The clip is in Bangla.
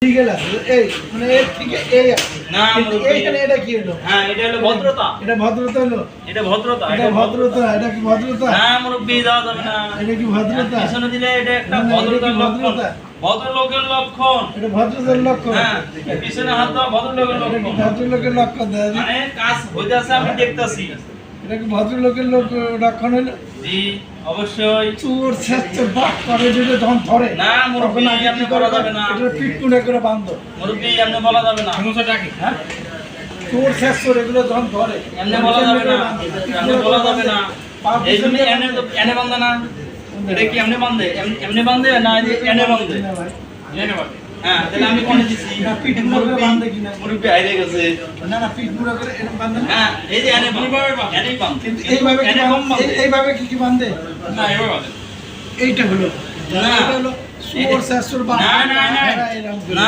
লিগ্যাল আছে এই মানে এর থেকে এই আছে না এইখানে এটা কি হলো? হ্যাঁ এটা হলো ভদ্রতা। এটা ভদ্রতা হলো? এটা ভদ্রতা। এটা ভদ্রতা, এটা কি ভদ্রতা? না মুরব্বি দাও যাবে না। এটা কি ভদ্রতা? পিছনে দিলে এটা একটা না, এটা কি ভদ্রতার লক্ষণ। ভদ্রতা? ভদ্রলোকের লক্ষণ। এটা ভদ্রতার লক্ষণ। হ্যাঁ পিছনে হাত দাও ভদ্রলোকের এটা কি লক্ষণ। ভদ্রলোকের লক্ষণ? মানে কাজ হইতাছে আমি দেখতাছি। এটা কি ভদ্রলোকের লক্ষণ হলো? জি অবশ্যই। চোর ছেঁচে বাপ করে যদি যখন ধরে না মুরব্বি তখন আগে আপনি কি বলা করে? যাবে না। এটা পিটকুনে করে বাঁধো। মুরব্বি আপনি বলা যাবে না। সমস্যাটা কি? হ্যাঁ চোর ছেঁচোর এগুলো যখন ধরে এমনি বলা যাবে না। এমনি বলা যাবে না। এই জন্য এনে তো এনে বান্ধে না। এটা কি এমনি বান্ধে? এমনি বান্ধে না যে এনে বান্ধে? এনে বান্ধে। হ্যাঁ তাহলে আমি কোনে দিছি? পিটকুনে করে বাঁধে কিনা? মুরব্বি আইরে গেছে। না না পিটকুনে করে এরকম বাঁধে না? হ্যাঁ এই যে এনে বান্ধে। এনেই বান্ধে। কিন্তু এইভাবে কি এনে কম বাঁধে? বান্ধে। এইভাবে কি বাঁধে? না এভাবে বান্ধে। এইটা হলো না। এটা হলো চোর ছেঁচোর বাপ। না, না, না। এরকম করে। না